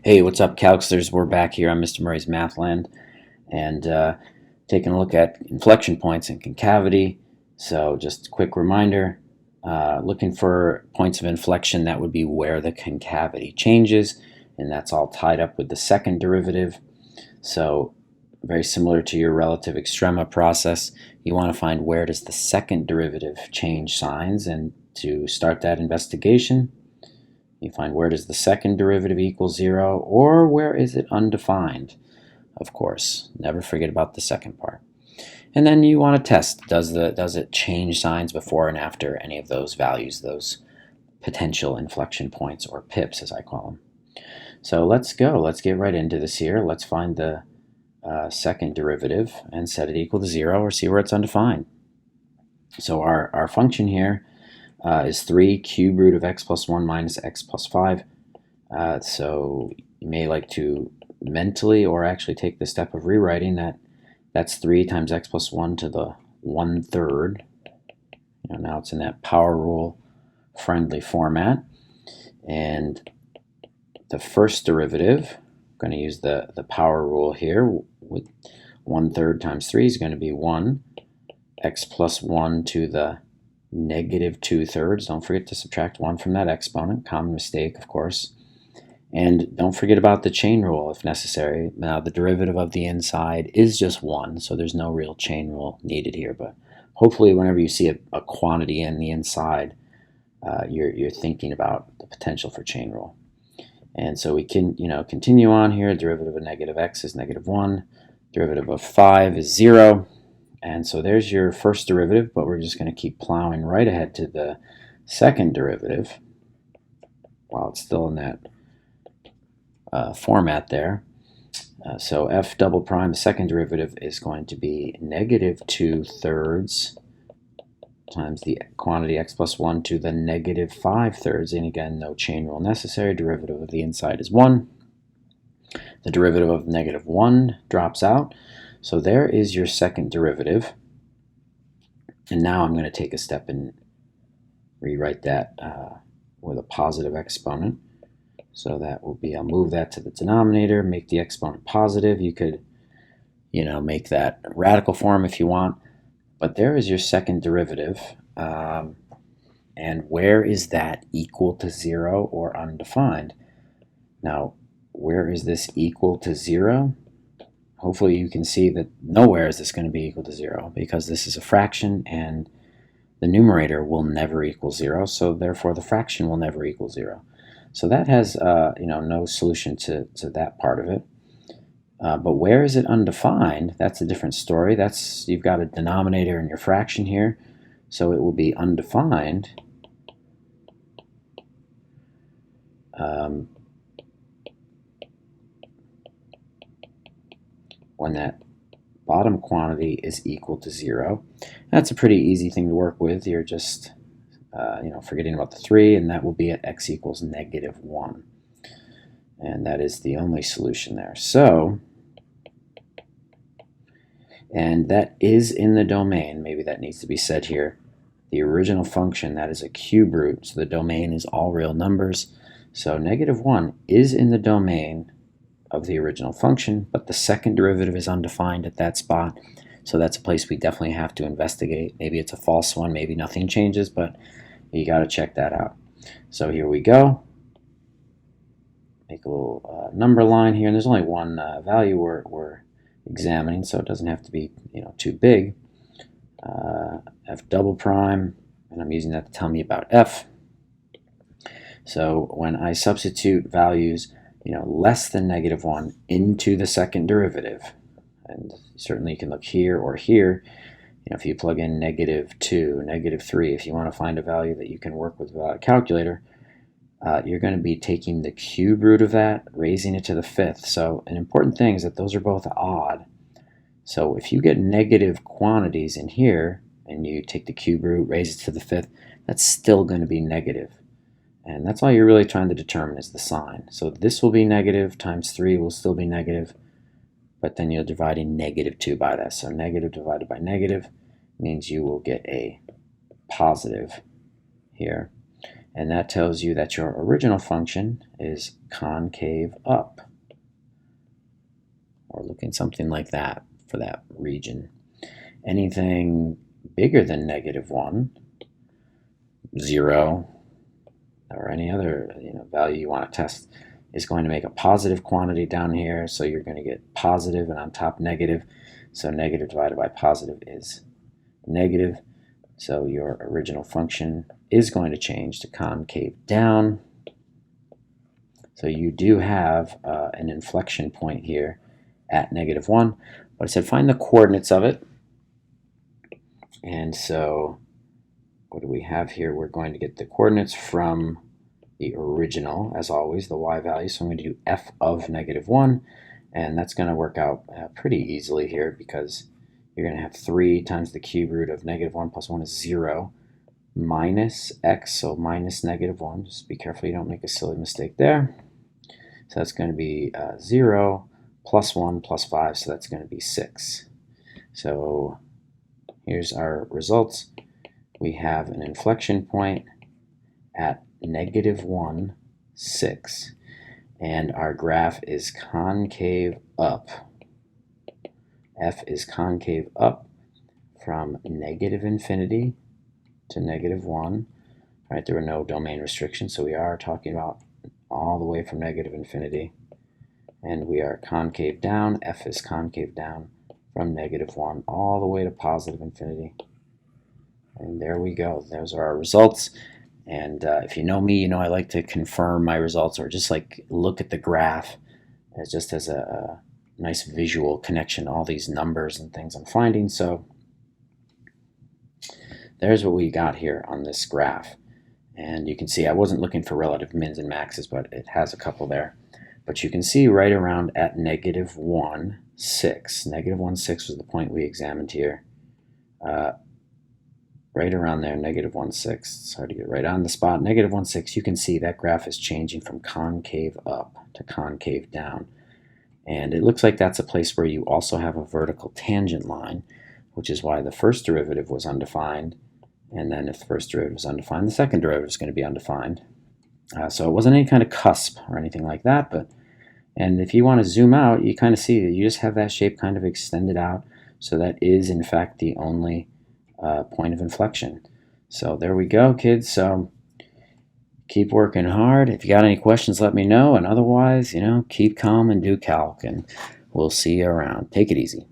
Hey, what's up, Calcsters? We're back here on Mr. Murray's Mathland and taking a look at inflection points and concavity. So, just a quick reminder looking for points of inflection, that would be where the concavity changes, and that's all tied up with the second derivative. So, very similar to your relative extrema process, you want to find where does the second derivative change signs, and to start that investigation, you find where does the second derivative equal 0, or where is it undefined, of course. Never forget about the second part. And then you want to test, does it change signs before and after any of those values, those potential inflection points, or pips as I call them. So let's go. Let's get right into this here. Let's find the second derivative and set it equal to 0, or see where it's undefined. So our function here is 3 cube root of x plus 1 minus x plus 5. So you may like to mentally or actually take the step of rewriting that. That's 3 times x plus 1 to the 1/3. Now it's in that power rule friendly format. And the first derivative, I'm going to use the power rule here. With 1/3 times 3 is going to be 1. X plus 1 to the negative 2/3. Don't forget to subtract 1 from that exponent. Common mistake, of course. And don't forget about the chain rule if necessary. Now, the derivative of the inside is just 1, so there's no real chain rule needed here. But hopefully whenever you see a quantity in the inside, you're thinking about the potential for chain rule. And so we can continue on here. Derivative of negative x is negative 1. Derivative of 5 is 0. And so there's your first derivative, but we're just going to keep plowing right ahead to the second derivative while it's still in that format there. So f double prime, the second derivative, is going to be negative 2/3 times the quantity x plus 1 to the negative 5/3. And again, no chain rule necessary. Derivative of the inside is 1. The derivative of negative 1 drops out. So there is your second derivative. And now I'm going to take a step and rewrite that with a positive exponent. So that will be, I'll move that to the denominator, make the exponent positive. You could, make that radical form if you want. But there is your second derivative. And where is that equal to 0 or undefined? Now, where is this equal to 0? Hopefully you can see that nowhere is this going to be equal to 0, because this is a fraction and the numerator will never equal 0, so therefore the fraction will never equal 0. So that has no solution to that part of it. But where is it undefined? That's a different story. You've got a denominator in your fraction here, so it will be undefined when that bottom quantity is equal to 0. That's a pretty easy thing to work with. You're just forgetting about the 3, and that will be at x equals negative 1. And that is the only solution there. So, and that is in the domain. Maybe that needs to be said here. The original function, that is a cube root, so the domain is all real numbers. So negative 1 is in the domain of the original function, but the second derivative is undefined at that spot. So that's a place we definitely have to investigate. Maybe it's a false one, maybe nothing changes, but you got to check that out. So here we go. Make a little number line here, and there's only one value we're examining, so it doesn't have to be too big. F double prime, and I'm using that to tell me about f. So when I substitute values less than negative 1 into the second derivative, and certainly you can look here or here. If you plug in negative 2, negative 3, if you want to find a value that you can work with without a calculator, you're going to be taking the cube root of that, raising it to the 5th. So an important thing is that those are both odd. So if you get negative quantities in here, and you take the cube root, raise it to the 5th, that's still going to be negative. And that's all you're really trying to determine is the sign. So this will be negative times 3 will still be negative, but then you're dividing negative 2 by that. So negative divided by negative means you will get a positive here. and that tells you that your original function is concave up, or looking something like that for that region. Anything bigger than -1, 0, or any other value you want to test is going to make a positive quantity down here, so you're going to get positive, and on top negative. So negative divided by positive is negative. So your original function is going to change to concave down. So you do have an inflection point here at -1. But I said find the coordinates of it. And so what do we have here? We're going to get the coordinates from the original, as always, the y value. So I'm going to do f of -1, and that's going to work out pretty easily here, because you're going to have 3 times the cube root of -1 plus 1 is 0, minus x, so minus -1. Just be careful you don't make a silly mistake there. So that's going to be 0 plus 1 plus 5, so that's going to be 6. So here's our results. We have an inflection point at -1, 6, and our graph is concave up. F is concave up from -infinity to -1. Right, there were no domain restrictions, so we are talking about all the way from -infinity. And we are concave down. F is concave down from -1 all the way to +infinity. And there we go. Those are our results. And if you know me, you know I like to confirm my results, or just like look at the graph as just as a nice visual connection to all these numbers and things I'm finding. So there's what we got here on this graph. And you can see I wasn't looking for relative mins and maxes, but it has a couple there. But you can see right around at -1, 6. -1, 6 was the point we examined here. Right around there, -1, 6. It's hard to get right on the spot. -1, 6, you can see that graph is changing from concave up to concave down. And it looks like that's a place where you also have a vertical tangent line, which is why the first derivative was undefined. And then if the first derivative is undefined, the second derivative is going to be undefined. So it wasn't any kind of cusp or anything like that. And if you want to zoom out, you kind of see that you just have that shape kind of extended out. So that is, in fact, the only point of inflection. So there we go, kids. So keep working hard. If you got any questions, let me know. And otherwise, keep calm and do calc. And we'll see you around. Take it easy.